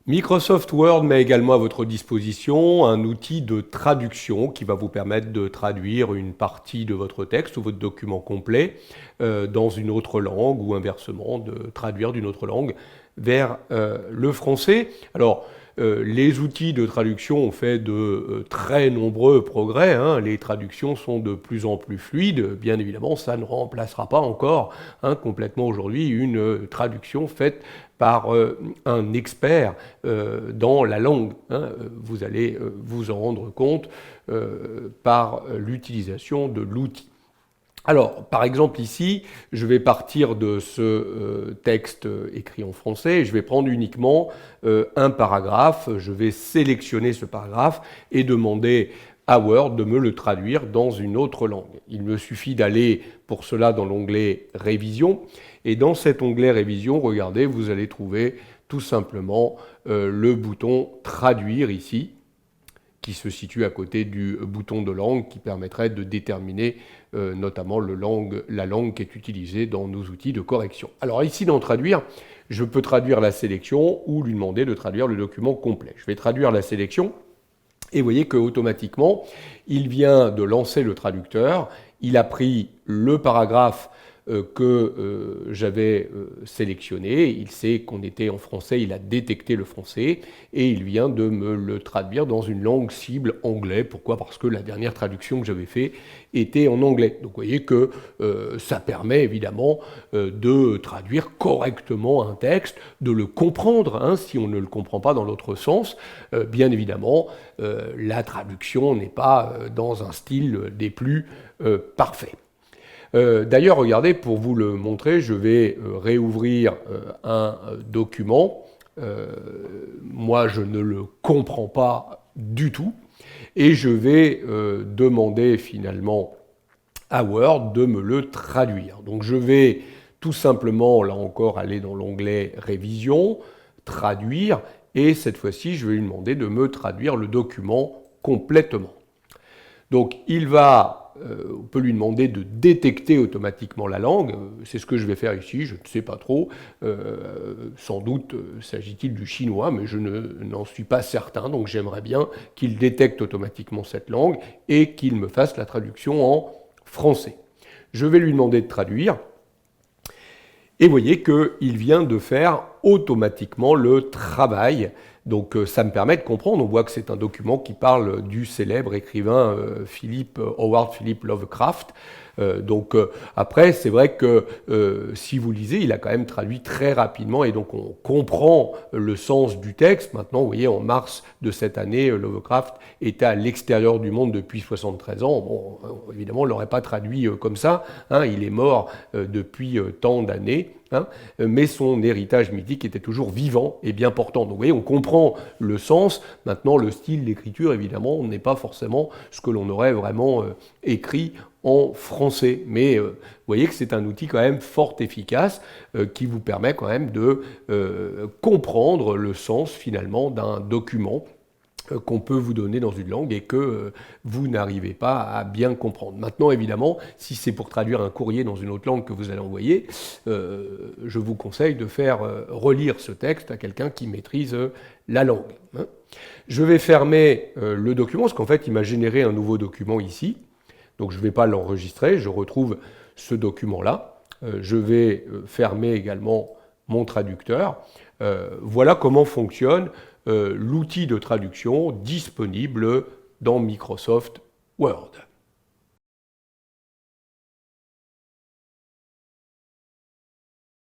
Microsoft Word met également à votre disposition un outil de traduction qui va vous permettre de traduire une partie de votre texte ou votre document complet dans une autre langue ou inversement de traduire d'une autre langue vers le français. Alors, les outils de traduction ont fait de très nombreux progrès, hein. Les traductions sont de plus en plus fluides. Bien évidemment, ça ne remplacera pas encore complètement aujourd'hui une traduction faite par un expert dans la langue. Vous allez vous en rendre compte par l'utilisation de l'outil. Alors, par exemple ici, je vais partir de ce texte écrit en français et je vais prendre uniquement un paragraphe. Je vais sélectionner ce paragraphe et demander à Word de me le traduire dans une autre langue. Il me suffit d'aller pour cela dans l'onglet Révision. Et dans cet onglet Révision, regardez, vous allez trouver tout simplement le bouton Traduire ici, qui se situe à côté du bouton de langue qui permettrait de déterminer notamment la langue qui est utilisée dans nos outils de correction. Alors ici, dans Traduire, je peux traduire la sélection ou lui demander de traduire le document complet. Je vais traduire la sélection et vous voyez qu'automatiquement, il vient de lancer le traducteur. Il a pris le paragraphe que j'avais sélectionné. Il sait qu'on était en français, il a détecté le français et il vient de me le traduire dans une langue cible anglais. Pourquoi? Parce que la dernière traduction que j'avais faite était en anglais. Donc vous voyez que ça permet évidemment de traduire correctement un texte, de le comprendre si on ne le comprend pas dans l'autre sens. Bien évidemment, la traduction n'est pas dans un style des plus parfaits. D'ailleurs, regardez, pour vous le montrer, je vais réouvrir un document. Moi, je ne le comprends pas du tout. Et je vais demander finalement à Word de me le traduire. Donc je vais tout simplement, là encore, aller dans l'onglet Révision, Traduire, et cette fois-ci, je vais lui demander de me traduire le document complètement. Donc on peut lui demander de détecter automatiquement la langue. C'est ce que je vais faire ici, je ne sais pas trop. Sans doute s'agit-il du chinois, mais je n'en suis pas certain. Donc j'aimerais bien qu'il détecte automatiquement cette langue et qu'il me fasse la traduction en français. Je vais lui demander de traduire. Et vous voyez qu'il vient de faire automatiquement le travail. Donc ça me permet de comprendre, on voit que c'est un document qui parle du célèbre écrivain Howard Philip Lovecraft. Après, c'est vrai que si vous lisez, il a quand même traduit très rapidement et donc on comprend le sens du texte. Maintenant, vous voyez, en mars de cette année, Lovecraft était à l'extérieur du monde depuis 73 ans. Bon, évidemment, on ne l'aurait pas traduit comme ça. Il est mort depuis tant d'années. Mais son héritage mythique était toujours vivant et bien portant. Donc vous voyez, on comprend le sens. Maintenant, le style d'écriture, évidemment, n'est pas forcément ce que l'on aurait vraiment écrit en français. Mais vous voyez que c'est un outil quand même fort efficace qui vous permet quand même de comprendre le sens finalement d'un document qu'on peut vous donner dans une langue et que vous n'arrivez pas à bien comprendre. Maintenant, évidemment, si c'est pour traduire un courrier dans une autre langue que vous allez envoyer, je vous conseille de faire relire ce texte à quelqu'un qui maîtrise la langue. Je vais fermer le document, parce qu'en fait, il m'a généré un nouveau document ici. Donc, je ne vais pas l'enregistrer, je retrouve ce document-là. Je vais fermer également mon traducteur. Voilà comment fonctionne l'outil de traduction disponible dans Microsoft Word.